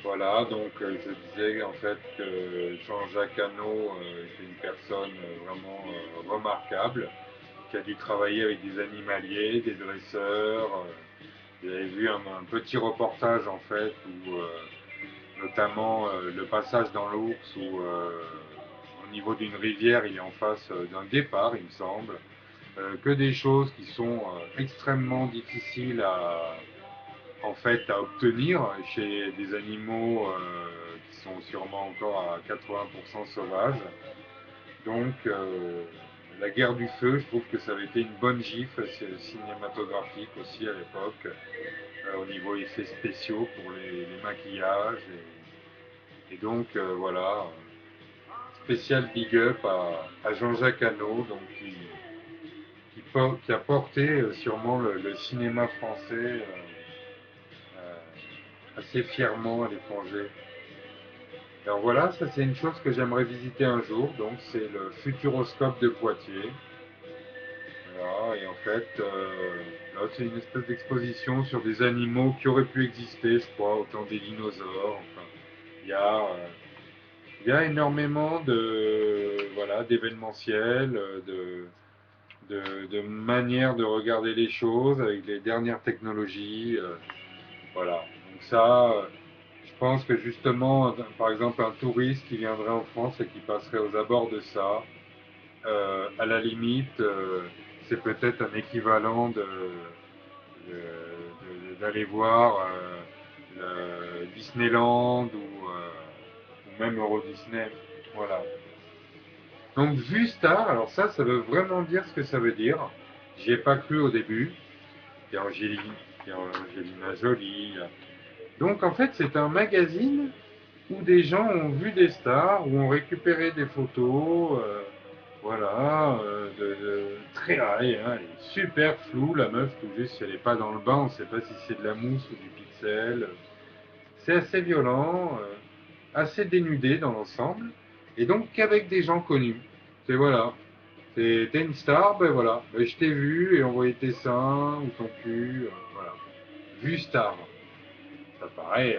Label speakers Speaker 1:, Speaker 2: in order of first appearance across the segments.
Speaker 1: Voilà, donc je disais en fait que Jean-Jacques Hano était une personne vraiment remarquable, qui a dû travailler avec des animaliers, des dresseurs. J'avais vu un petit reportage en fait où notamment le passage dans l'ours où au niveau d'une rivière il est en face d'un départ il me semble, que des choses qui sont extrêmement difficiles en fait à obtenir chez des animaux qui sont sûrement encore à 80% sauvages. Donc la guerre du feu, je trouve que ça avait été une bonne gifle cinématographique aussi à l'époque, au niveau effets spéciaux pour les maquillages. Et donc voilà, spécial big up à Jean-Jacques Hano, donc qui a porté sûrement le cinéma français assez fièrement à l'étranger. Alors voilà, ça c'est une chose que j'aimerais visiter un jour, donc c'est le Futuroscope de Poitiers. Voilà, et en fait, là c'est une espèce d'exposition sur des animaux qui auraient pu exister, je crois, autant des dinosaures. Enfin, il y a, euh, il y a énormément de voilà d'événementiels, de manières de regarder les choses avec les dernières technologies. Voilà. Donc ça, je pense que justement, par exemple, un touriste qui viendrait en France et qui passerait aux abords de ça, à la limite, c'est peut-être un équivalent d'aller voir Disneyland ou même Euro Disney. Voilà. Donc vue star, alors ça veut vraiment dire ce que ça veut dire. J'y ai pas cru au début. Il y a Angelina Jolie. Donc en fait c'est un magazine où des gens ont vu des stars, où ont récupéré des photos, voilà, très high, hein, elle est super floue la meuf, tout juste si elle n'est pas dans le bain, on ne sait pas si c'est de la mousse ou du pixel. C'est assez violent, assez dénudé dans l'ensemble, et donc qu'avec des gens connus. C'est voilà, t'es une star, ben voilà, ben, je t'ai vu et on voyait tes seins ou ton cul, voilà. Vue star. Ça paraît,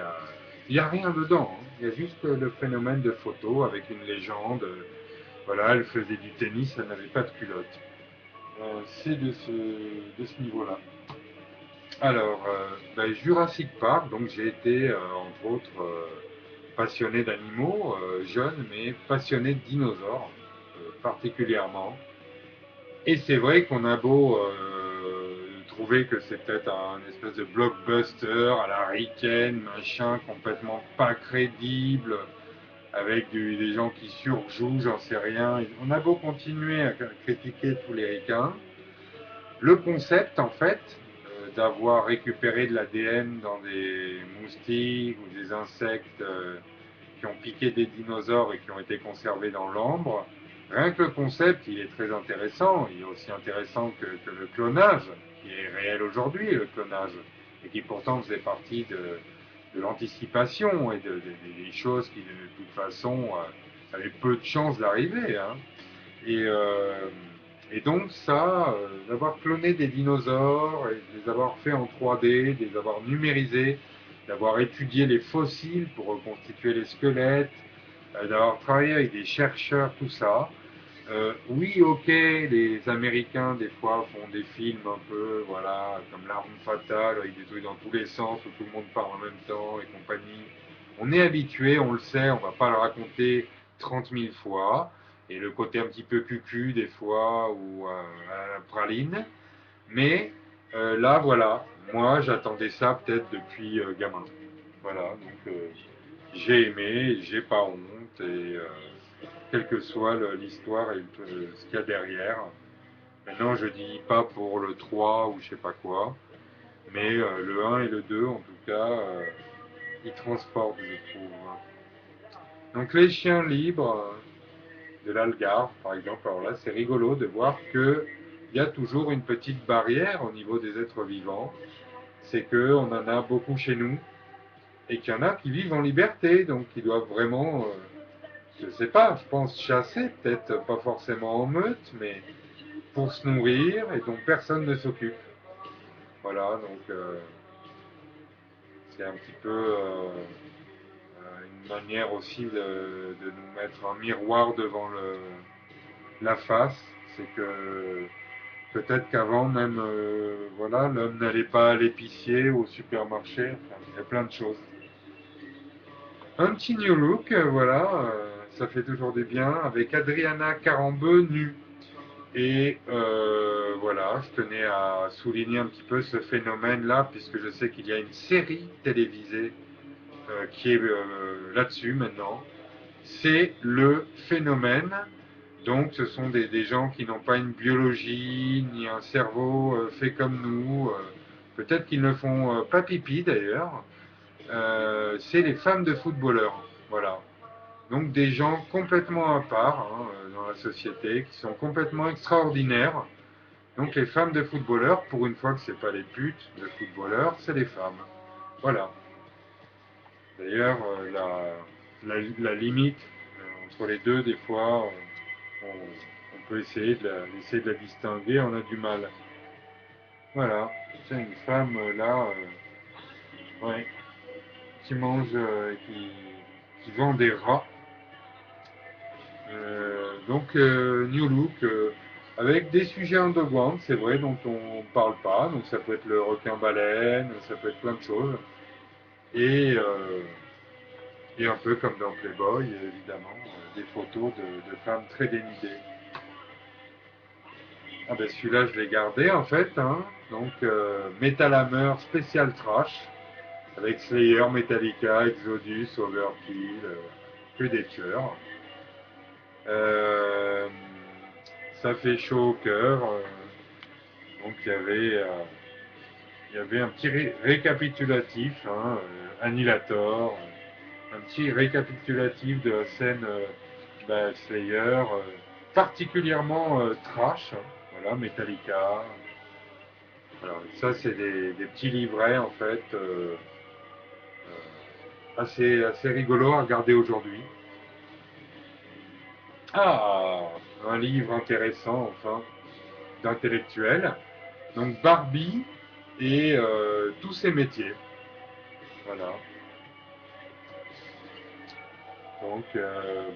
Speaker 1: il n'y a rien dedans, hein. Il y a juste le phénomène de photo avec une légende. Voilà, elle faisait du tennis, elle n'avait pas de culotte. C'est de ce niveau-là. Alors, ben, Jurassic Park, donc j'ai été, entre autres, passionné d'animaux, jeune, mais passionné de dinosaures, particulièrement. Et c'est vrai qu'on a beau trouver que c'est peut-être un espèce de blockbuster à la Riken, machin, complètement pas crédible, avec des gens qui surjouent, j'en sais rien. On a beau continuer à critiquer tous les ricains, le concept, en fait, d'avoir récupéré de l'ADN dans des moustiques ou des insectes qui ont piqué des dinosaures et qui ont été conservés dans l'ambre, rien que le concept, il est très intéressant. Il est aussi intéressant que le clonage, qui est réel aujourd'hui, le clonage, et qui pourtant faisait partie de l'anticipation et des choses qui, de toute façon, avaient peu de chances d'arriver, hein. Et, euh, et donc ça, d'avoir cloné des dinosaures, et de les avoir fait en 3D, de les avoir numérisés, d'avoir étudié les fossiles pour reconstituer les squelettes, d'avoir travaillé avec des chercheurs, tout ça. Oui, ok, les Américains des fois font des films un peu, voilà, comme L'Arme Fatale, avec des trucs dans tous les sens où tout le monde parle en même temps et compagnie. On est habitué, on le sait, on va pas le raconter 30 000 fois. Et le côté un petit peu cucu des fois ou à la praline. Mais là, voilà, moi j'attendais ça peut-être depuis gamin. Voilà, donc j'ai aimé, j'ai pas honte et quelle que soit l'histoire et ce qu'il y a derrière. Maintenant, je dis pas pour le 3 ou je sais pas quoi, mais le 1 et le 2 en tout cas, ils transportent, je trouve. Donc les chiens libres de l'Algarve, par exemple, alors là, c'est rigolo de voir que il y a toujours une petite barrière au niveau des êtres vivants. C'est qu'on en a beaucoup chez nous et qu'il y en a qui vivent en liberté, donc qui doivent vraiment, je sais pas, je pense chasser, peut-être pas forcément en meute, mais pour se nourrir et dont personne ne s'occupe. Voilà, donc c'est un petit peu. une manière aussi de nous mettre un miroir devant la face. C'est que peut-être qu'avant même, voilà, l'homme n'allait pas à l'épicier ou au supermarché. Enfin, il y a plein de choses. Un petit new look, voilà, ça fait toujours du bien, avec Adriana Carambeu nue. Et voilà, je tenais à souligner un petit peu ce phénomène-là, puisque je sais qu'il y a une série télévisée qui est là-dessus maintenant. C'est le phénomène. Donc, ce sont des gens qui n'ont pas une biologie ni un cerveau fait comme nous. Peut-être qu'ils ne font pas pipi d'ailleurs. C'est les femmes de footballeurs. Voilà. Donc des gens complètement à part hein, dans la société, qui sont complètement extraordinaires. Donc les femmes de footballeurs, pour une fois que c'est pas les putes de footballeurs, c'est les femmes. Voilà. D'ailleurs, la limite entre les deux, des fois, on peut essayer de la distinguer, on a du mal. Voilà. C'est une femme là, ouais, qui mange, qui vend des rats. New Look, avec des sujets underground, c'est vrai, dont on parle pas. Donc ça peut être le requin-baleine, ça peut être plein de choses. Et, euh, et un peu comme dans Playboy, évidemment, des photos de femmes très dénudées. Ah ben celui-là, je l'ai gardé en fait. Hein. Donc Metal Hammer spécial trash, avec Slayer, Metallica, Exodus, Overkill, que des tueurs. Euh, Ça fait chaud au cœur. Donc il y avait un petit récapitulatif, hein, Annihilator, un petit récapitulatif de la scène Slayer, particulièrement trash, hein, voilà, Metallica. Alors, ça, c'est des petits livrets en fait, assez rigolos à regarder aujourd'hui. Ah, un livre intéressant, enfin, d'intellectuel. Donc Barbie et tous ses métiers. Voilà. Donc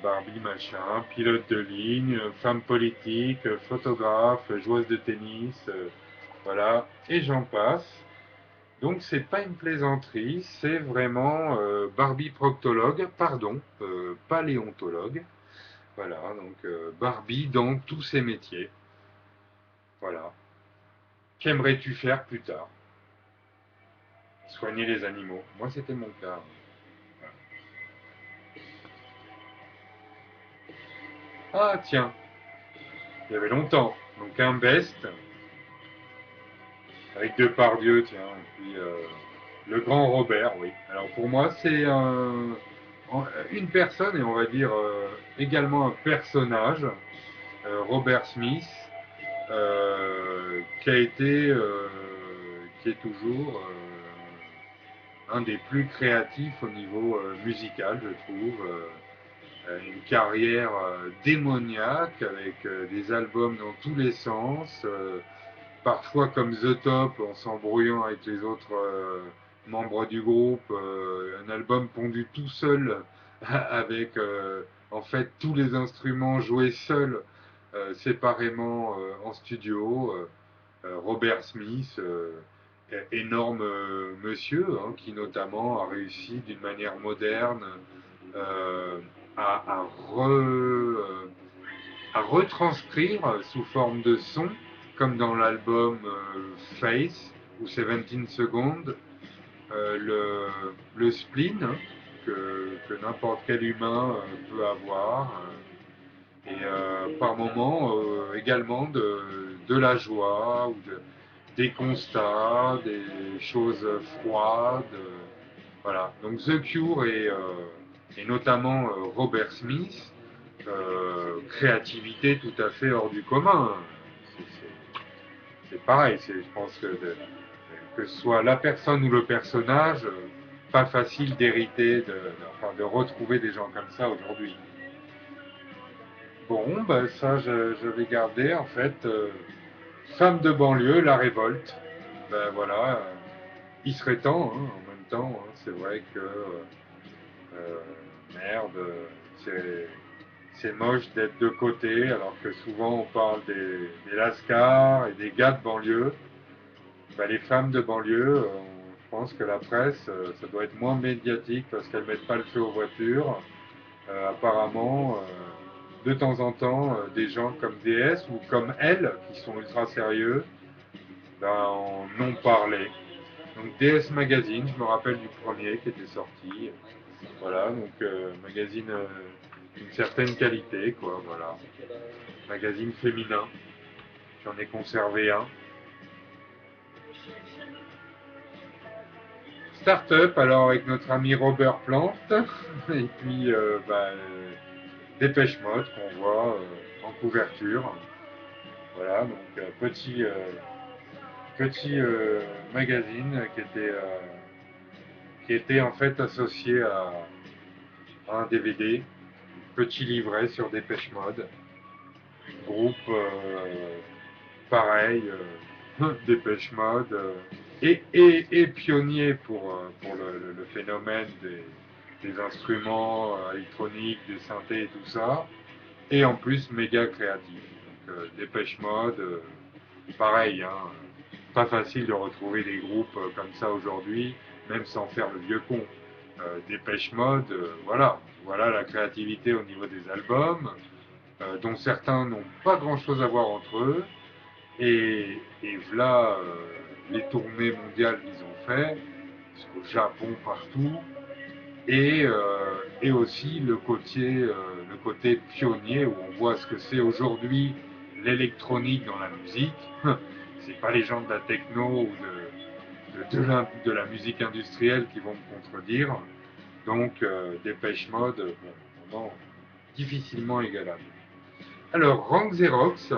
Speaker 1: Barbie machin, pilote de ligne, femme politique, photographe, joueuse de tennis, voilà, et j'en passe. Donc c'est pas une plaisanterie, c'est vraiment Barbie proctologue, pardon, paléontologue. Voilà, donc Barbie dans tous ses métiers. Voilà. Qu'aimerais-tu faire plus tard? Soigner les animaux. Moi c'était mon cas. Ah tiens, il y avait longtemps. Donc un best avec Depardieu, tiens, et puis le grand Robert, oui. Alors pour moi, c'est une personne et on va dire également un personnage, Robert Smith, qui a été, qui est toujours un des plus créatifs au niveau musical, je trouve. Une carrière démoniaque avec des albums dans tous les sens, parfois comme The Top en s'embrouillant avec les autres membres du groupe, un album pondu tout seul avec en fait tous les instruments joués seuls séparément en studio. Robert Smith, énorme monsieur, hein, qui notamment a réussi d'une manière moderne euh, à, à retranscrire sous forme de son, comme dans l'album Face ou 17 Seconds, le spleen hein, que n'importe quel humain peut avoir, et par moments également de la joie ou des constats, des choses froides. Voilà. Donc The Cure et notamment Robert Smith, créativité tout à fait hors du commun. C'est pareil, je pense que ce soit la personne ou le personnage, pas facile d'hériter, enfin, de retrouver des gens comme ça aujourd'hui. Bon, ben ça, je vais garder en fait. Femme de banlieue, la révolte. Ben voilà, il serait temps, hein, en même temps. Hein, c'est vrai que Merde, c'est moche d'être de côté, alors que souvent on parle des lascars et des gars de banlieue. Bah, les femmes de banlieue, je pense que la presse, ça doit être moins médiatique parce qu'elles mettent pas le feu aux voitures. Apparemment, de temps en temps, des gens comme DS ou comme elle, qui sont ultra sérieux, ben, en ont parlé. Donc DS Magazine, je me rappelle du premier qui était sorti. Voilà, donc magazine d'une certaine qualité, quoi, voilà. Magazine féminin. J'en ai conservé un. Start-up, alors avec notre ami Robert Plant, et puis Dépêche Mode qu'on voit en couverture. Voilà, donc petit magazine qui était en fait associé à un DVD, petit livret sur Dépêche Mode, groupe pareil, Dépêche Mode, et pionnier pour le phénomène des instruments électroniques, des synthés et tout ça, et en plus méga créatif. Donc Dépêche Mode, pareil, hein, pas facile de retrouver des groupes comme ça aujourd'hui, même sans faire le vieux con. Dépêche Mode, voilà la créativité au niveau des albums, dont certains n'ont pas grand chose à voir entre eux, et voilà les tournées mondiales qu'ils ont fait, jusqu'au Japon partout, et aussi le côté pionnier où on voit ce que c'est aujourd'hui l'électronique dans la musique. C'est pas les gens de la techno ou de la musique industrielle qui vont me contredire. Donc Dépêche Mode, bon, vraiment difficilement égalable. Alors Rank Xerox,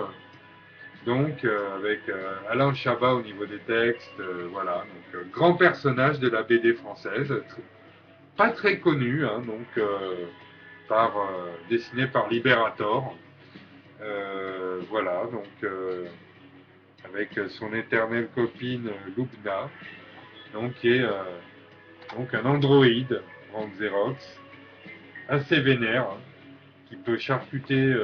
Speaker 1: donc avec Alain Chabat au niveau des textes, voilà, donc grand personnage de la BD française, pas très connu, hein, donc dessiné par Liberator. Voilà, donc avec son éternelle copine Lubna, donc qui est donc un androïde en Xerox, assez vénère, hein, qui peut charcuter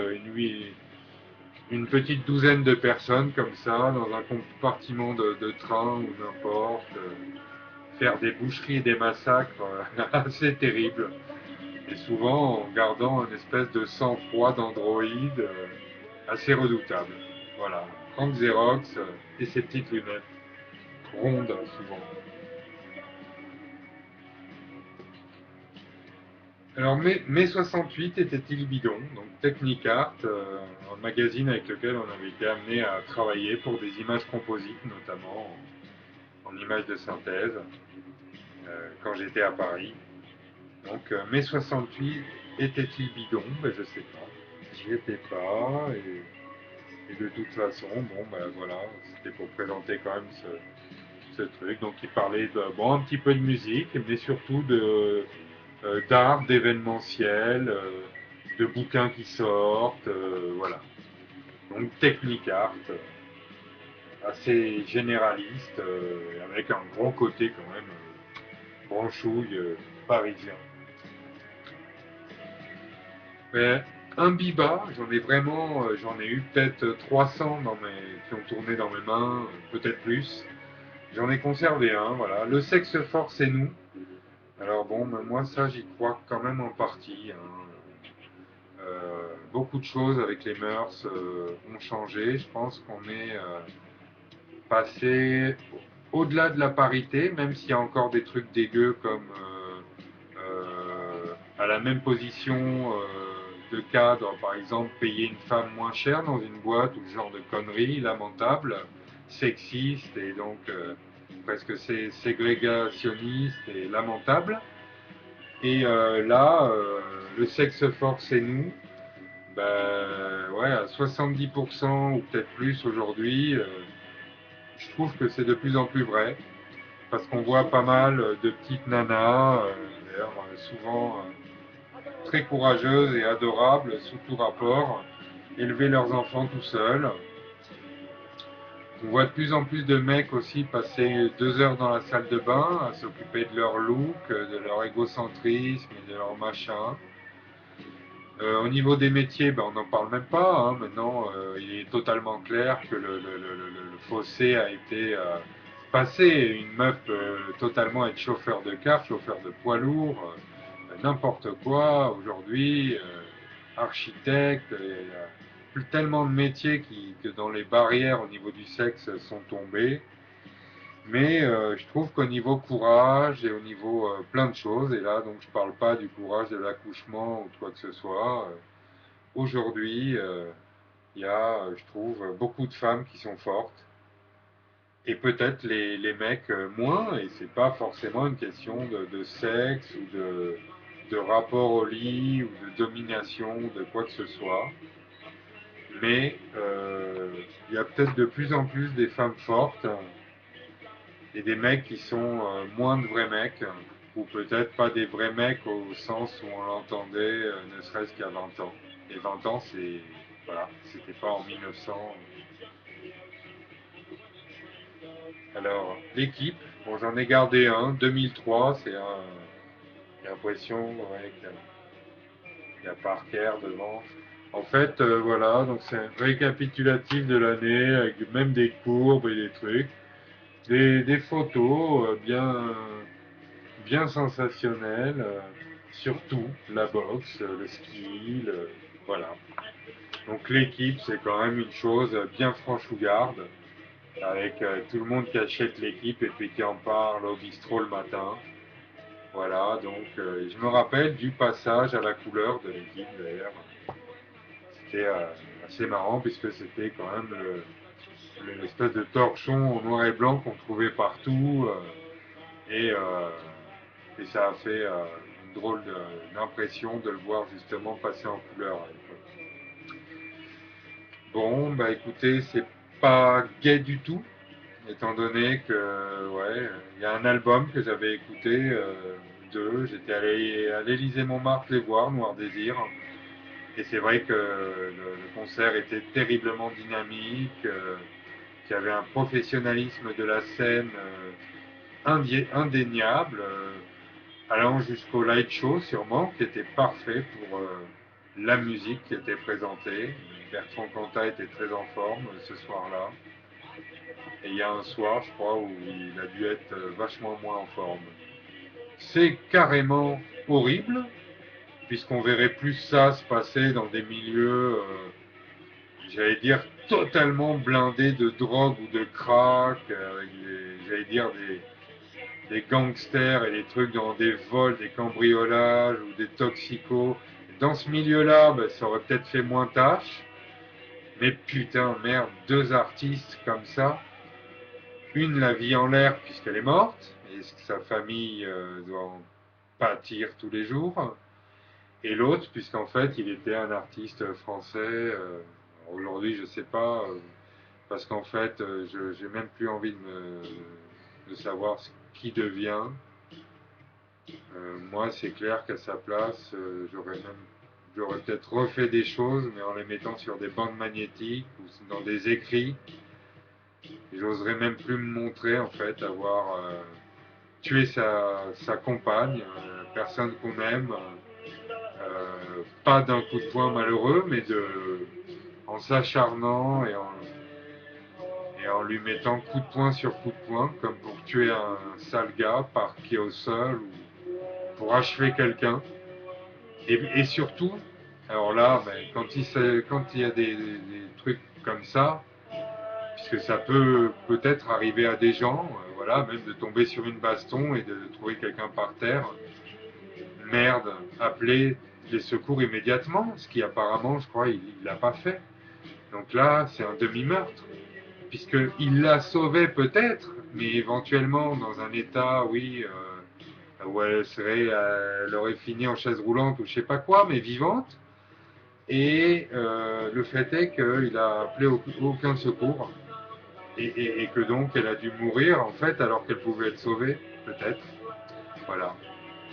Speaker 1: une petite douzaine de personnes comme ça, dans un compartiment de train ou n'importe, faire des boucheries et des massacres assez terribles. Et souvent en gardant une espèce de sang-froid d'androïde assez redoutable. Voilà, Frank Xerox et ses petites lunettes, rondes souvent. Alors mai 68 était Il Bidon, donc Technicart, un magazine avec lequel on avait été amené à travailler pour des images composites, notamment en images de synthèse, quand j'étais à Paris. Donc mai 68 était-il bidon? Ben, je sais pas. J'y étais pas, et de toute façon, bon ben voilà, c'était pour présenter quand même ce truc. Donc il parlait un petit peu de musique, mais surtout d'art, d'événementiel, de bouquins qui sortent, voilà. Donc technique art, assez généraliste, avec un gros côté quand même branchouille parisien. Mais un biba, j'en ai eu peut-être 300 qui ont tourné dans mes mains, peut-être plus. J'en ai conservé un, voilà. Le sexe force et nous. Alors bon, moi ça j'y crois quand même en partie, hein. Beaucoup de choses avec les mœurs ont changé. Je pense qu'on est passé au-delà de la parité, même s'il y a encore des trucs dégueux comme à la même position de cadre, par exemple, payer une femme moins cher dans une boîte ou ce genre de conneries lamentables, sexistes et donc presque ségrégationniste et lamentable. Et là, le sexe force et nous, ben ouais, à 70% ou peut-être plus aujourd'hui, je trouve que c'est de plus en plus vrai. Parce qu'on voit pas mal de petites nanas, d'ailleurs souvent très courageuses et adorables sous tout rapport, élever leurs enfants tout seuls, On voit de plus en plus de mecs aussi passer 2 heures dans la salle de bain à s'occuper de leur look, de leur égocentrisme et de leur machin. Au niveau des métiers, ben, on n'en parle même pas, hein. Maintenant, il est totalement clair que le fossé a été passé. Une meuf peut totalement être chauffeur de car, chauffeur de poids lourd, n'importe quoi aujourd'hui, architecte. Il y a plus tellement de métiers que dans les barrières au niveau du sexe sont tombées. Mais je trouve qu'au niveau courage et au niveau plein de choses, et là donc je parle pas du courage de l'accouchement ou de quoi que ce soit, aujourd'hui il y a, je trouve, beaucoup de femmes qui sont fortes et peut-être les mecs moins, et c'est pas forcément une question de sexe ou de rapport au lit ou de domination, de quoi que ce soit. Mais il y a peut-être de plus en plus des femmes fortes et des mecs qui sont moins de vrais mecs, ou peut-être pas des vrais mecs au sens où on l'entendait ne serait-ce qu'à 20 ans. Et 20 ans, c'est. Voilà, c'était pas en 1900. Alors, l'équipe, bon, j'en ai gardé un, 2003, c'est un. J'ai l'impression ouais, qu'il y a Parker devant. En fait, voilà, donc c'est un récapitulatif de l'année, avec même des courbes et des trucs. Des photos bien sensationnelles, surtout la boxe, le ski, voilà. Donc l'équipe, c'est quand même une chose bien franchougarde, avec tout le monde qui achète l'équipe et puis qui en parle au bistrot le matin. Voilà, donc je me rappelle du passage à la couleur de l'équipe d'ailleurs. C'était assez marrant puisque c'était quand même l'espèce de torchon en noir et blanc qu'on trouvait partout. Et, euh, et ça a fait une drôle d'impression de le voir justement passer en couleur à l'époque. Bon, bah écoutez, c'est pas gai du tout, étant donné que, ouais, il y a un album que j'avais écouté d'eux. J'étais allé à l'Élysée-Montmartre les voir, Noir Désir. Et c'est vrai que le concert était terriblement dynamique, qu'il y avait un professionnalisme de la scène indéniable. Allant jusqu'au light show sûrement, qui était parfait pour la musique qui était présentée. Bertrand Cantat était très en forme ce soir-là. Et il y a un soir, je crois, où il a dû être vachement moins en forme. C'est carrément horrible, puisqu'on verrait plus ça se passer dans des milieux, j'allais dire, totalement blindés de drogue ou de crack, avec j'allais dire, des gangsters et des trucs dans des vols, des cambriolages ou des toxicos. Dans ce milieu-là, ben, ça aurait peut-être fait moins tâche. Mais putain, merde, deux artistes comme ça. Une, la vie en l'air puisqu'elle est morte, et sa famille doit en pâtir tous les jours. Et l'autre, puisqu'en fait, il était un artiste français. Aujourd'hui, je sais pas, parce qu'en fait, je j'ai même plus envie de savoir ce qui devient. Moi, c'est clair qu'à sa place, j'aurais peut-être refait des choses, mais en les mettant sur des bandes magnétiques ou dans des écrits. J'oserais même plus me montrer, en fait, avoir tué sa compagne, personne qu'on aime, pas d'un coup de poing malheureux, mais en s'acharnant et en lui mettant coup de poing sur coup de poing, comme pour tuer un sale gars par pied au sol ou pour achever quelqu'un. Et surtout, alors là, ben, quand il y a des trucs comme ça, puisque ça peut peut-être arriver à des gens, voilà, même de tomber sur une baston et de trouver quelqu'un par terre, merde, appeler les secours immédiatement, ce qui apparemment, je crois, il l'a pas fait. Donc là, c'est un demi-meurtre, puisqu'il la sauvait peut-être, mais éventuellement dans un état, oui, où elle aurait fini en chaise roulante ou je sais pas quoi, mais vivante. Et le fait est qu'il a appelé aucun secours et que donc elle a dû mourir en fait alors qu'elle pouvait être sauvée, peut-être. Voilà.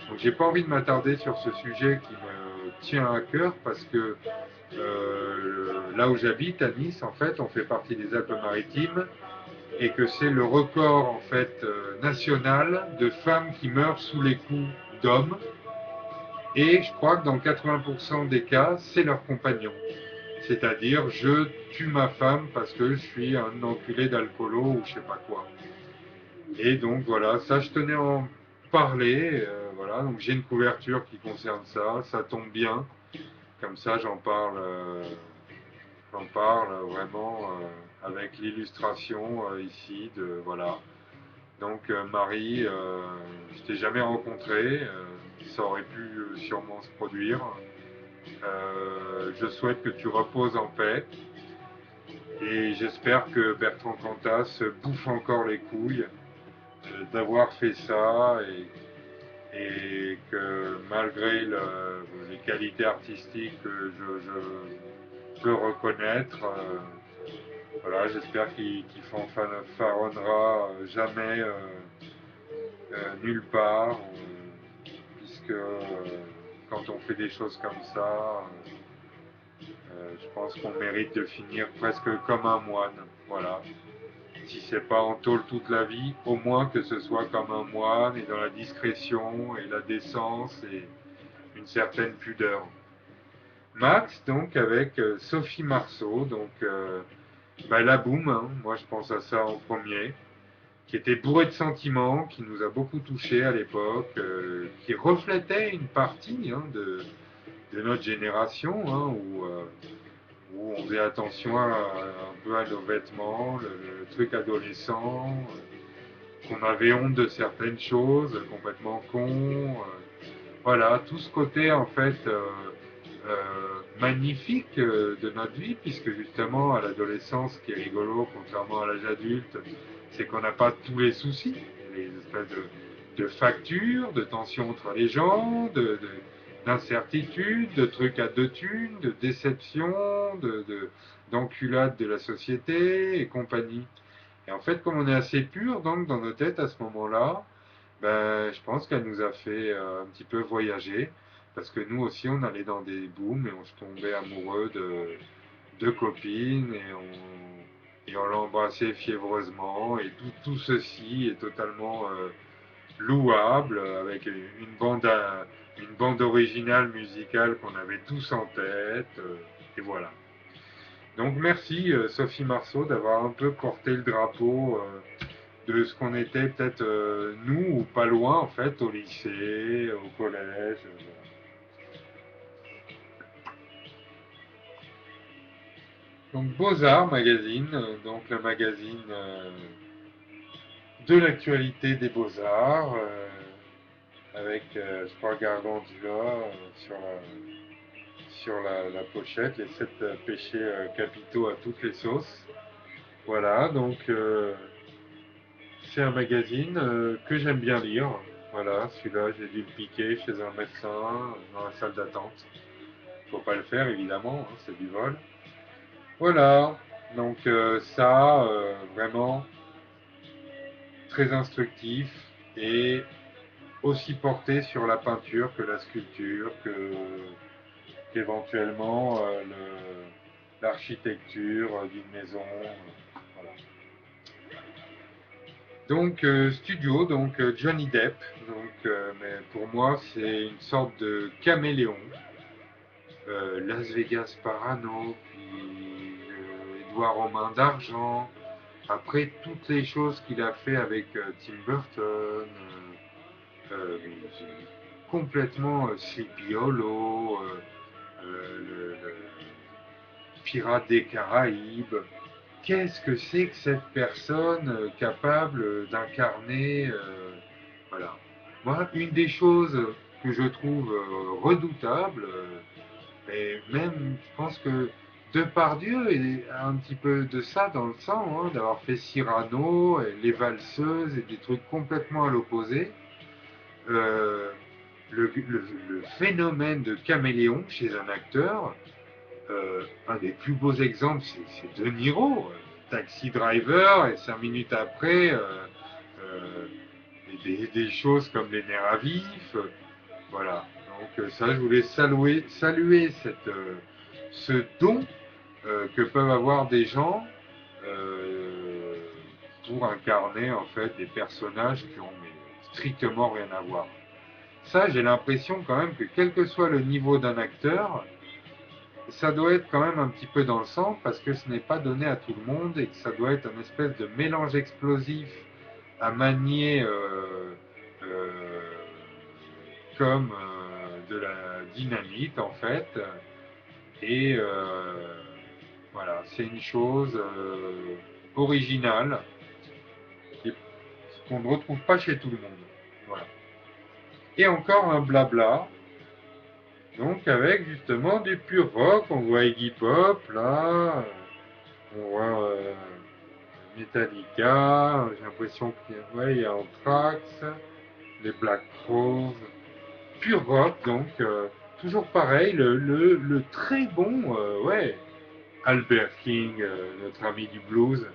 Speaker 1: Donc j'ai pas envie de m'attarder sur ce sujet qui me tient à cœur parce que là où j'habite, à Nice, en fait, on fait partie des Alpes-Maritimes et que c'est le record en fait national de femmes qui meurent sous les coups d'hommes. Et je crois que dans 80% des cas, c'est leur compagnon. C'est-à-dire, je tue ma femme parce que je suis un enculé d'alcoolo ou je sais pas quoi. Et donc voilà, ça je tenais à en parler. Voilà, donc j'ai une couverture qui concerne ça. Ça tombe bien. Comme ça, j'en parle vraiment avec l'illustration ici de voilà. Donc Marie, je t'ai jamais rencontré. Ça aurait pu sûrement se produire. Je souhaite que tu reposes en paix et j'espère que Bertrand Cantat se bouffe encore les couilles d'avoir fait ça et que malgré les qualités artistiques que je peux reconnaître, voilà, j'espère qu'il fanfaronnera jamais nulle part, puisque quand on fait des choses comme ça, je pense qu'on mérite de finir presque comme un moine. Voilà. Si c'est pas en tôle toute la vie, au moins que ce soit comme un moine et dans la discrétion et la décence et une certaine pudeur. Max, donc, avec Sophie Marceau, donc la boum, hein, moi je pense à ça en premier, qui était bourré de sentiments, qui nous a beaucoup touchés à l'époque, qui reflétait une partie de notre génération, hein, où on faisait attention un peu à nos vêtements, le truc adolescent, qu'on avait honte de certaines choses, complètement con. Voilà, tout ce côté en fait magnifique de notre vie, puisque justement à l'adolescence, ce qui est rigolo, contrairement à l'âge adulte, c'est qu'on n'a pas tous les soucis, les espèces de factures, de tensions entre les gens, d'incertitudes, de trucs à deux thunes, de déceptions, d'enculades de la société et compagnie. Et en fait, comme on est assez pur donc dans nos têtes à ce moment-là, ben, je pense qu'elle nous a fait un petit peu voyager, parce que nous aussi, on allait dans des booms et on se tombait amoureux de copines et on l'embrassait fiévreusement. Et tout ceci est totalement louable, avec une bande originale musicale qu'on avait tous en tête. Et voilà. Donc merci Sophie Marceau d'avoir un peu porté le drapeau de ce qu'on était peut-être nous ou pas loin en fait au lycée, au collège. Donc Beaux-Arts magazine, donc le magazine de l'actualité des Beaux-Arts avec je crois Gargantua sur la pochette, les 7 péchés capitaux à toutes les sauces. Voilà, donc c'est un magazine que j'aime bien lire. Voilà, celui-là, j'ai dû le piquer chez un médecin dans la salle d'attente. Faut pas le faire, évidemment, hein, c'est du vol. Voilà, donc ça, vraiment très instructif et aussi porté sur la peinture que la sculpture, qu'éventuellement l'architecture d'une maison. Voilà. Donc studio, donc Johnny Depp, donc mais pour moi c'est une sorte de caméléon. Las Vegas Parano, puis Édouard Romain d'Argent. Après toutes les choses qu'il a fait avec Tim Burton, complètement Sleepy Hollow, le Pirate des Caraïbes. Qu'est-ce que c'est que cette personne capable d'incarner voilà. Moi, une des choses que je trouve redoutable, et même, je pense que Depardieu a un petit peu de ça dans le sang, hein, d'avoir fait Cyrano, et Les Valseuses et des trucs complètement à l'opposé. Euh, le phénomène de caméléon chez un acteur, un des plus beaux exemples, c'est De Niro, Taxi Driver, et 5 minutes après, des choses comme Les Nerfs à vif. Voilà. Donc ça, je voulais saluer ce don que peuvent avoir des gens, euh, pour incarner en fait des personnages qui ont mais, strictement rien à voir. Ça, j'ai l'impression quand même que quel que soit le niveau d'un acteur, ça doit être quand même un petit peu dans le sang parce que ce n'est pas donné à tout le monde et que ça doit être un espèce de mélange explosif à manier euh, comme de la dynamite en fait. Et voilà, c'est une chose originale qu'on ne retrouve pas chez tout le monde. Voilà. Et encore un blabla, donc avec justement du pur rock, on voit Iggy Pop là, on voit Metallica, j'ai l'impression qu'il y a Anthrax, les Black Crowes, pur rock donc, toujours pareil, le très bon, ouais, Albert King, notre ami du blues,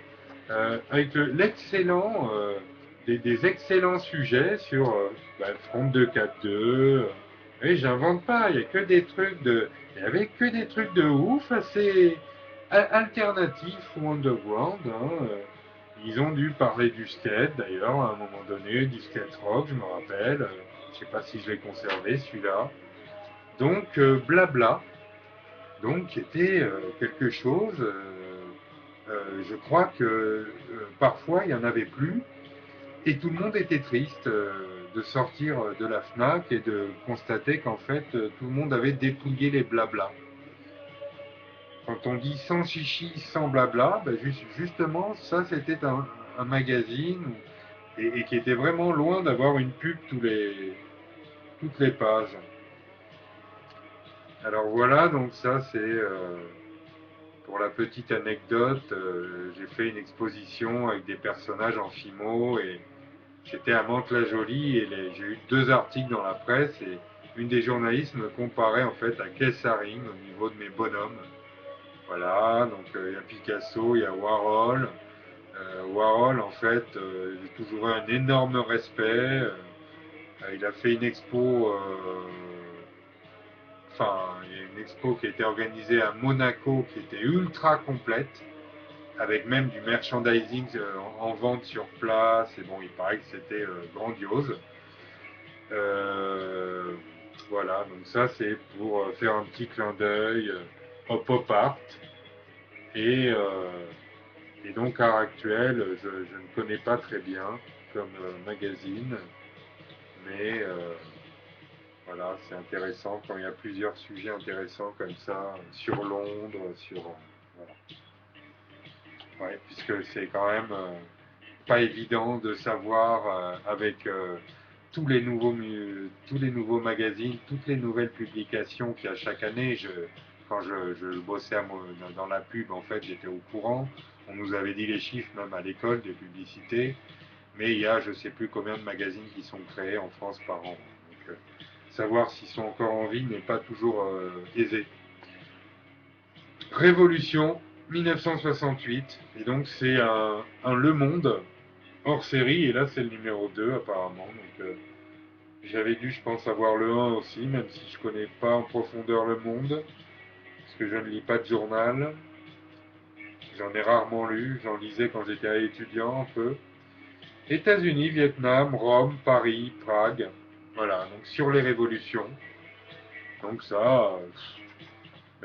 Speaker 1: avec l'excellent, des excellents sujets sur Front 242. Et j'invente pas, il y a que des trucs de, il y avait que des trucs de ouf, assez alternatifs ou underground. Hein. Ils ont dû parler du skate d'ailleurs à un moment donné, du skate rock, je me rappelle. Je sais pas si je l'ai conservé celui-là. Donc blabla, donc qui était quelque chose. Je crois que parfois il n'y en avait plus et tout le monde était triste de sortir de la FNAC et de constater qu'en fait tout le monde avait dépouillé les blabla. Quand on dit sans chichi, sans blabla, ben justement ça c'était un magazine et qui était vraiment loin d'avoir une pub toutes les pages. Alors voilà, donc ça c'est pour la petite anecdote, j'ai fait une exposition avec des personnages en fimo et j'étais à Mantes-la-Jolie et j'ai eu 2 articles dans la presse et une des journalistes me comparait en fait à Kessaring au niveau de mes bonhommes. Voilà, donc il y a Picasso, il y a Warhol. Warhol en fait, j'ai toujours eu un énorme respect. Il a fait une expo, il y a une expo qui a été organisée à Monaco qui était ultra complète avec même du merchandising en vente sur place. Et bon, il paraît que c'était grandiose. Euh, voilà, donc ça c'est pour faire un petit clin d'œil au pop art. Et, et donc à l'heure actuelle, je ne connais pas très bien comme magazine, mais voilà, c'est intéressant quand il y a plusieurs sujets intéressants comme ça sur Londres, sur voilà. Ouais, puisque c'est quand même pas évident de savoir avec tous les nouveaux magazines, toutes les nouvelles publications qu'il y a chaque année. Quand je bossais dans la pub, en fait, j'étais au courant. On nous avait dit les chiffres même à l'école des publicités, mais il y a je sais plus combien de magazines qui sont créés en France par an. Donc, savoir s'ils sont encore en vie n'est pas toujours aisé. Révolution 1968, et donc c'est un Le Monde hors série, et là c'est le numéro 2 apparemment. Donc j'avais dû, je pense, avoir le 1 aussi, même si je connais pas en profondeur Le Monde, parce que je ne lis pas de journal. J'en ai rarement lu, j'en lisais quand j'étais étudiant un peu. États-Unis, Vietnam, Rome, Paris, Prague. Voilà, donc sur les révolutions. Donc ça,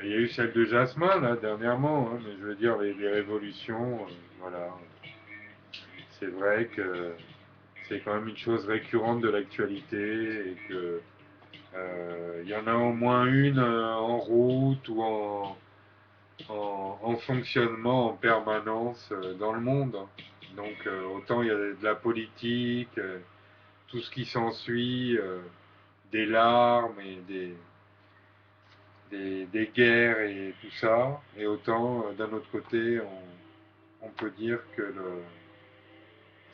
Speaker 1: il y a eu celle de Jasmin là dernièrement, hein, mais je veux dire les révolutions, voilà. C'est vrai que c'est quand même une chose récurrente de l'actualité et que il y en a au moins une en route ou en fonctionnement en permanence dans le monde. Donc autant il y a de la politique, tout ce qui s'ensuit, des larmes et des guerres et tout ça, et autant d'un autre côté on peut dire que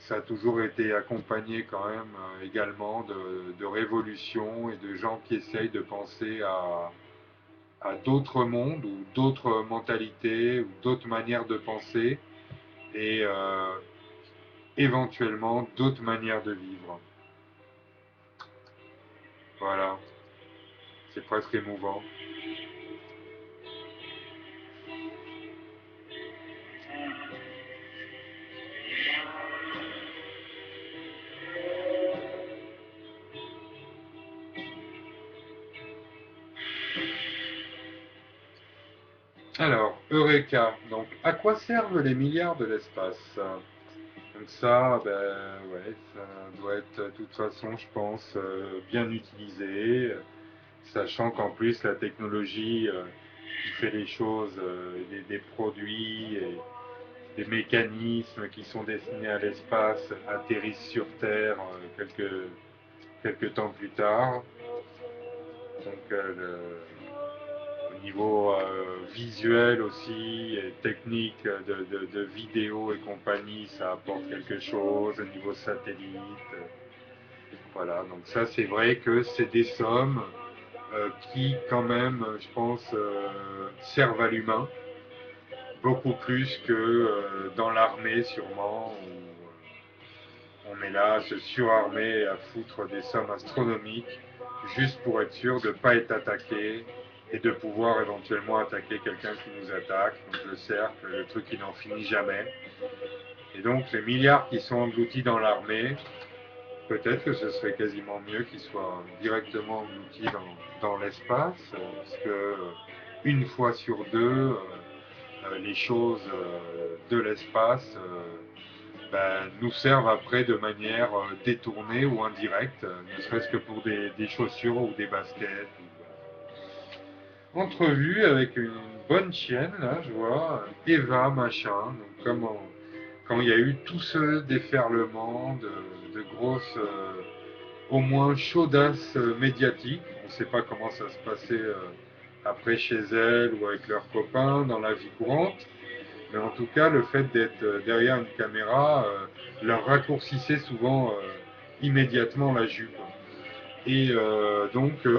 Speaker 1: ça a toujours été accompagné quand même également de révolutions et de gens qui essayent de penser à d'autres mondes ou d'autres mentalités ou d'autres manières de penser et éventuellement d'autres manières de vivre. Voilà, c'est presque émouvant. Alors, Eureka. Donc, à quoi servent les milliards de l'espace? Donc ça, ben ouais, ça doit être de toute façon, je pense, bien utilisé, sachant qu'en plus la technologie qui fait les choses, des produits et des mécanismes qui sont destinés à l'espace atterrissent sur Terre quelques temps plus tard. Donc au niveau visuel aussi et technique de vidéo et compagnie, ça apporte quelque chose au niveau satellite. Voilà, donc ça c'est vrai que c'est des sommes qui quand même, je pense, servent à l'humain, beaucoup plus que dans l'armée sûrement, où on est là à se surarmer et à foutre des sommes astronomiques juste pour être sûr de ne pas être attaqué et de pouvoir éventuellement attaquer quelqu'un qui nous attaque. Donc le cercle, le truc qui n'en finit jamais. Et donc les milliards qui sont engloutis dans l'armée, peut-être que ce serait quasiment mieux qu'ils soient directement engloutis dans l'espace, parce que une fois sur deux, les choses de l'espace nous servent après de manière détournée ou indirecte, ne serait-ce que pour des chaussures ou des baskets. Entrevue avec une bonne chienne, là, je vois, Eva, machin, donc quand il y a eu tout ce déferlement de grosses, au moins chaudasses médiatiques, on ne sait pas comment ça se passait après chez elle ou avec leurs copains dans la vie courante, mais en tout cas, le fait d'être derrière une caméra leur raccourcissait souvent immédiatement la jupe. Et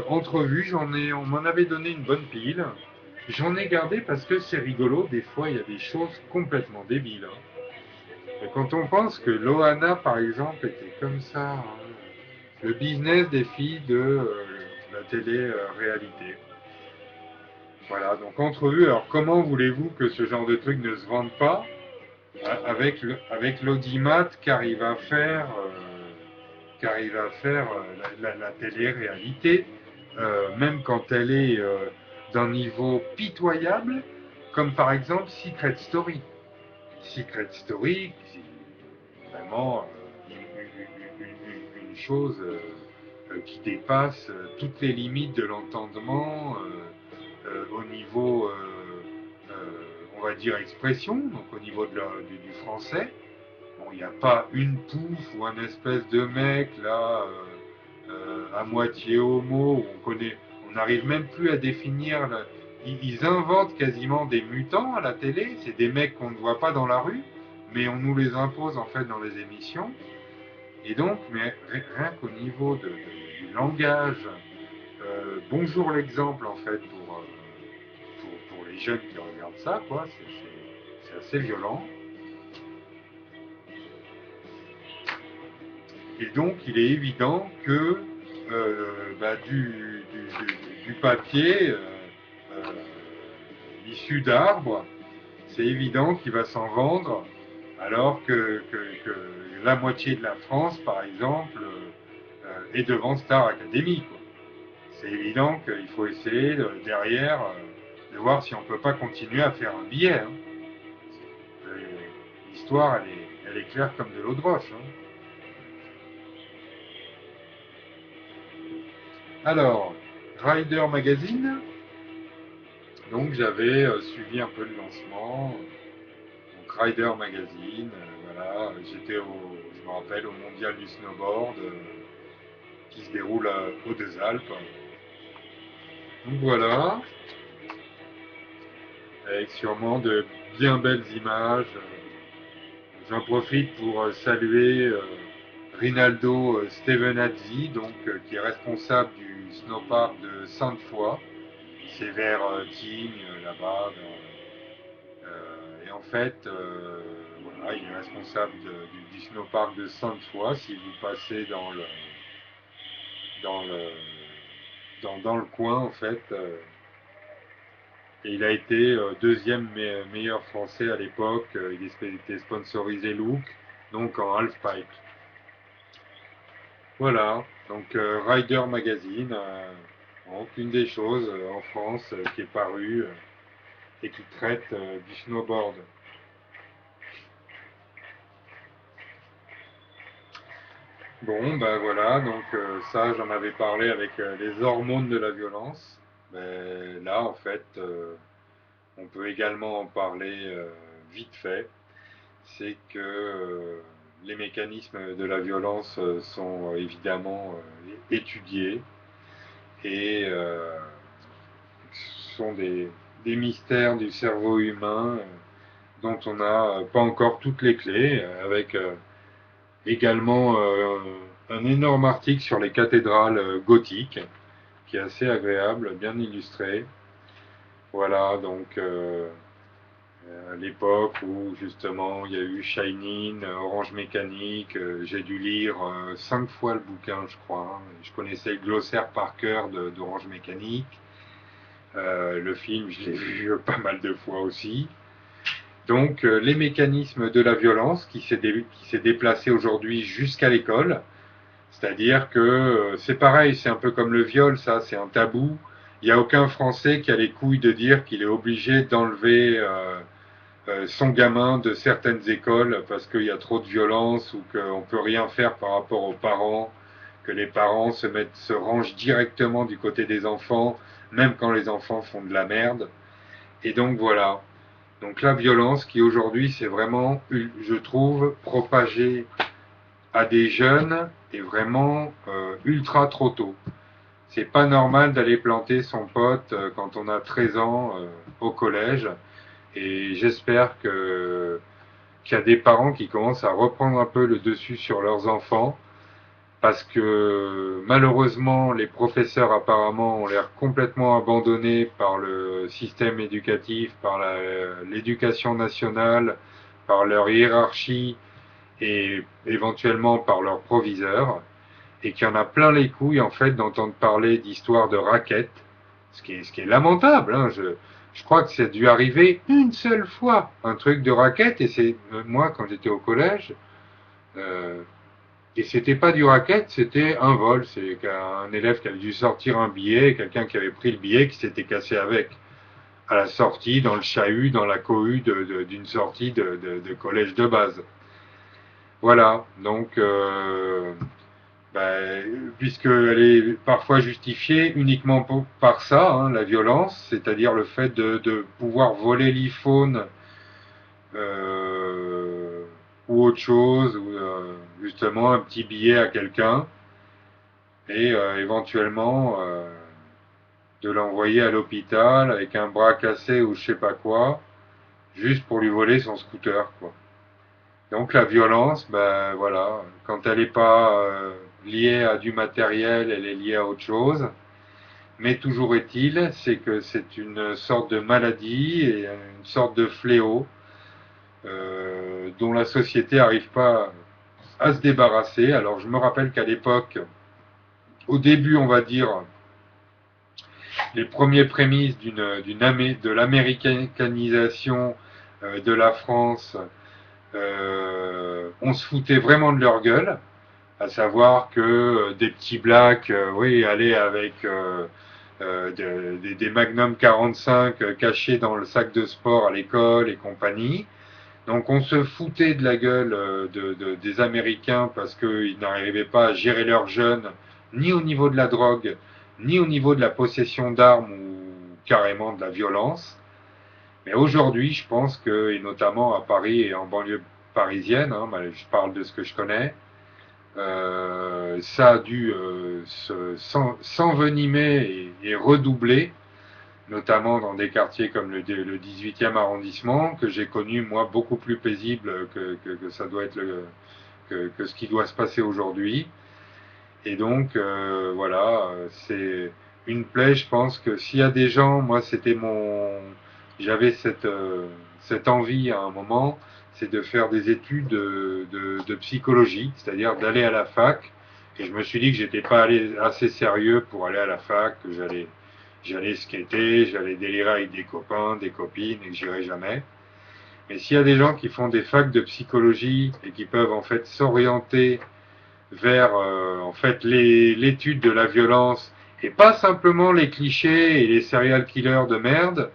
Speaker 1: entrevue, on m'en avait donné une bonne pile. J'en ai gardé parce que c'est rigolo, des fois il y a des choses complètement débiles. Et quand on pense que Loana, par exemple, était comme ça, hein, le business des filles de la télé-réalité. Voilà, donc entrevue, alors comment voulez-vous que ce genre de truc ne se vende pas avec l'audimat qu'arrive à faire, la télé-réalité, même quand elle est d'un niveau pitoyable, comme par exemple Secret Story. Secret Story, c'est vraiment une chose qui dépasse toutes les limites de l'entendement au niveau, on va dire, expression, donc au niveau du français. Bon, il n'y a pas une pouffe ou un espèce de mec là à moitié homo où on n'arrive même plus à définir. Ils inventent quasiment des mutants à la télé. C'est des mecs qu'on ne voit pas dans la rue, mais on nous les impose en fait dans les émissions. Et donc, mais rien qu'au niveau du langage, bonjour l'exemple en fait pour les jeunes qui regardent ça, quoi. C'est assez violent. Et donc, il est évident que du papier issu d'arbres, c'est évident qu'il va s'en vendre, alors que la moitié de la France, par exemple, est devant Star Academy. C'est évident qu'il faut essayer derrière de voir si on ne peut pas continuer à faire un billet. Hein. L'histoire, elle est claire comme de l'eau de roche. Hein. Alors, Rider Magazine, donc j'avais suivi un peu le lancement. Donc Rider Magazine, voilà, je me rappelle, au mondial du snowboard qui se déroule aux Deux Alpes. Donc voilà, avec sûrement de bien belles images. J'en profite pour saluer Rinaldo Stevenazzi, donc, qui est responsable du snowpark de Sainte-Foy. C'est vers Tignes, là-bas. Et en fait, voilà, il est responsable du snowpark de Sainte-Foy. Si vous passez dans le, dans le coin, en fait, et il a été deuxième meilleur français à l'époque. Il était sponsorisé Look, donc en halfpipe. Voilà, donc Rider Magazine. Donc une des choses en France qui est parue et qui traite du snowboard. Bon, ben voilà, donc ça j'en avais parlé avec les hormones de la violence. Mais là, en fait, on peut également en parler vite fait. C'est que les mécanismes de la violence sont évidemment étudiés et sont des mystères du cerveau humain dont on n'a pas encore toutes les clés, avec également un énorme article sur les cathédrales gothiques, qui est assez agréable, bien illustré. Voilà, donc à l'époque où justement il y a eu Shining, Orange Mécanique, j'ai dû lire 5 fois le bouquin, je crois. Je connaissais le glossaire par cœur d'Orange Mécanique. Le film, je l'ai vu pas mal de fois aussi. Donc les mécanismes de la violence qui s'est déplacé aujourd'hui jusqu'à l'école, c'est-à-dire que c'est pareil, c'est un peu comme le viol, ça, c'est un tabou. Il n'y a aucun Français qui a les couilles de dire qu'il est obligé d'enlever son gamin de certaines écoles parce qu'il y a trop de violence ou qu'on ne peut rien faire par rapport aux parents, que les parents se rangent directement du côté des enfants, même quand les enfants font de la merde. Et donc voilà. Donc la violence qui aujourd'hui c'est vraiment, je trouve, propagée à des jeunes est vraiment ultra trop tôt. C'est pas normal d'aller planter son pote quand on a 13 ans au collège. Et j'espère qu'il y a des parents qui commencent à reprendre un peu le dessus sur leurs enfants, parce que malheureusement les professeurs apparemment ont l'air complètement abandonnés par le système éducatif, par l'éducation nationale, par leur hiérarchie et éventuellement par leurs proviseurs, et qu'il y en a plein les couilles en fait d'entendre parler d'histoires de raquettes, ce qui est lamentable. Hein. Je crois que c'est dû arriver une seule fois, un truc de raquette, et c'est moi quand j'étais au collège, euh, et c'était pas du racket, c'était un vol. C'est un élève qui avait dû sortir un billet, quelqu'un qui avait pris le billet, qui s'était cassé avec à la sortie, dans le chahut, dans la cohue d'une sortie de collège de base. Voilà, donc puisqu'elle est parfois justifiée uniquement par ça, hein, la violence, c'est-à-dire le fait de pouvoir voler l'iPhone euh, ou autre chose, ou justement un petit billet à quelqu'un, et éventuellement de l'envoyer à l'hôpital avec un bras cassé ou je sais pas quoi, juste pour lui voler son scooter, quoi. Donc la violence, ben voilà, quand elle n'est pas liée à du matériel, elle est liée à autre chose. Mais toujours est-il, c'est que c'est une sorte de maladie et une sorte de fléau dont la société n'arrive pas à se débarrasser. Alors je me rappelle qu'à l'époque, au début, on va dire, les premiers prémices de l'américanisation de la France, on se foutait vraiment de leur gueule, à savoir que des petits blacks, oui, allaient avec des Magnum 45 cachés dans le sac de sport à l'école et compagnie. Donc on se foutait de la gueule des Américains parce qu'ils n'arrivaient pas à gérer leurs jeunes, ni au niveau de la drogue, ni au niveau de la possession d'armes ou carrément de la violence. Mais aujourd'hui, je pense que, et notamment à Paris et en banlieue parisienne, hein, je parle de ce que je connais, ça a dû s'envenimer et redoubler, notamment dans des quartiers comme le 18e arrondissement, que j'ai connu, moi, beaucoup plus paisible que ça doit être que ce qui doit se passer aujourd'hui. Et donc, voilà, c'est une plaie, je pense que s'il y a des gens, moi, j'avais cette envie à un moment, c'est de faire des études de psychologie, c'est-à-dire d'aller à la fac. Et je me suis dit que j'étais pas allé assez sérieux pour aller à la fac, que j'allais skater, j'allais délirer avec des copains, des copines, et que j'irais jamais. Mais s'il y a des gens qui font des facs de psychologie et qui peuvent en fait s'orienter vers en fait l'étude de la violence Et pas simplement les clichés et les serial killers de merde,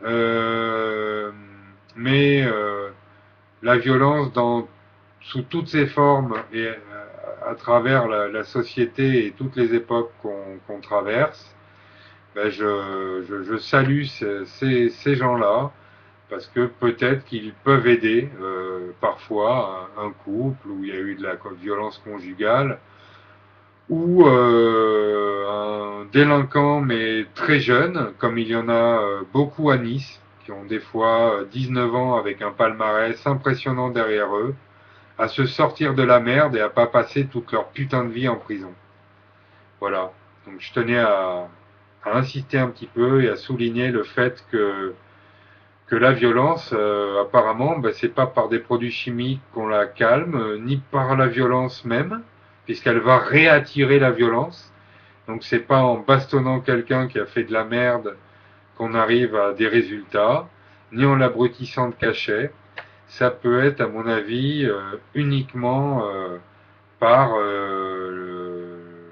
Speaker 1: euh, mais la violence sous toutes ses formes et à travers la société et toutes les époques qu'on traverse. Ben je salue ces gens-là parce que peut-être qu'ils peuvent aider parfois un couple où il y a eu de la violence conjugale ou un délinquant mais très jeune, comme il y en a beaucoup à Nice, qui ont des fois 19 ans avec un palmarès impressionnant derrière eux, à se sortir de la merde et à pas passer toute leur putain de vie en prison. Voilà. Donc je tenais à insister un petit peu et à souligner le fait que la violence, apparemment, ben, c'est pas par des produits chimiques qu'on la calme, ni par la violence même, puisqu'elle va réattirer la violence. Donc c'est pas en bastonnant quelqu'un qui a fait de la merde qu'on arrive à des résultats, ni en l'abrutissant de cachet. Ça peut être, à mon avis, uniquement par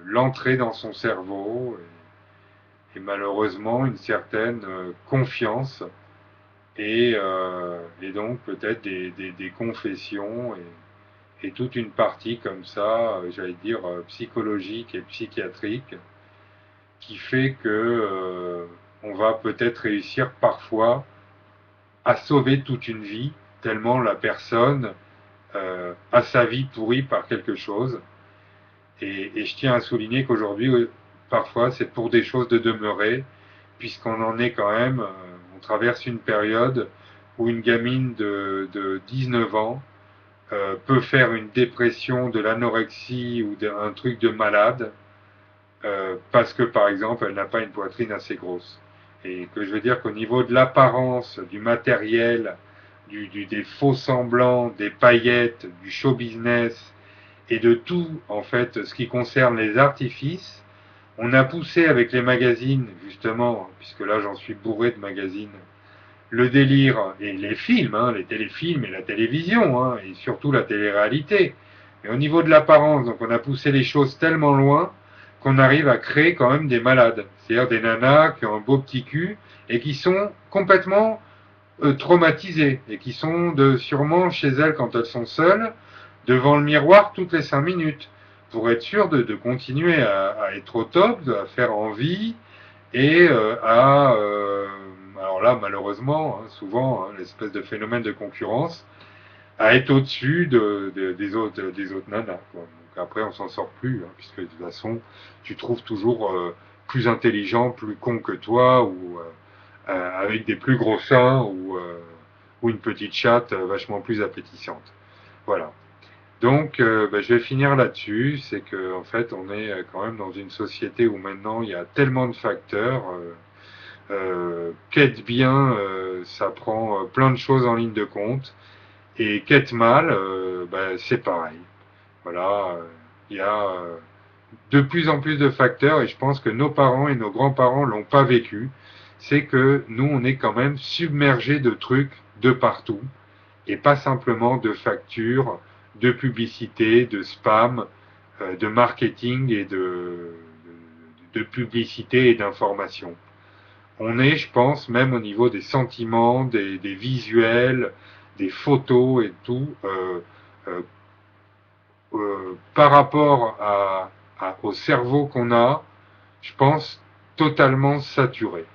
Speaker 1: l'entrée dans son cerveau et malheureusement une certaine confiance et donc peut-être des confessions et toute une partie comme ça, j'allais dire psychologique et psychiatrique, qui fait que on va peut-être réussir parfois à sauver toute une vie, tellement la personne a sa vie pourrie par quelque chose. Et je tiens à souligner qu'aujourd'hui, parfois, c'est pour des choses de demeurer, puisqu'on en est quand même, on traverse une période où une gamine de 19 ans peut faire une dépression, de l'anorexie ou un truc de malade, parce que par exemple, elle n'a pas une poitrine assez grosse. Et que je veux dire qu'au niveau de l'apparence, du matériel, des faux semblants, des paillettes, du show business, et de tout, en fait, ce qui concerne les artifices, on a poussé avec les magazines, justement, puisque là j'en suis bourré de magazines, le délire, et les films, hein, les téléfilms et la télévision, hein, et surtout la télé-réalité. Et au niveau de l'apparence, donc on a poussé les choses tellement loin qu'on arrive à créer quand même des malades. C'est-à-dire des nanas qui ont un beau petit cul et qui sont complètement traumatisées et qui sont sûrement chez elles quand elles sont seules, devant le miroir toutes les 5 minutes, pour être sûr de continuer à être au top, à faire envie, et alors là malheureusement, hein, souvent, hein, l'espèce de phénomène de concurrence, à être au-dessus des autres nanas, quoi. Donc après on s'en sort plus, hein, puisque de toute façon tu trouves toujours plus intelligent, plus con que toi, ou avec des plus gros seins, ou une petite chatte vachement plus appétissante. Voilà. Donc, je vais finir là-dessus. C'est que, en fait, on est quand même dans une société où maintenant il y a tellement de facteurs. Qu'être bien, ça prend plein de choses en ligne de compte. Et qu'être mal, c'est pareil. Voilà, il y a de plus en plus de facteurs et je pense que nos parents et nos grands-parents l'ont pas vécu. C'est que nous, on est quand même submergés de trucs de partout et pas simplement de factures, de publicité, de spam, de marketing et de publicité et d'information. On est, je pense, même au niveau des sentiments, des visuels, des photos et tout, euh, par rapport au cerveau qu'on a, je pense, totalement saturé.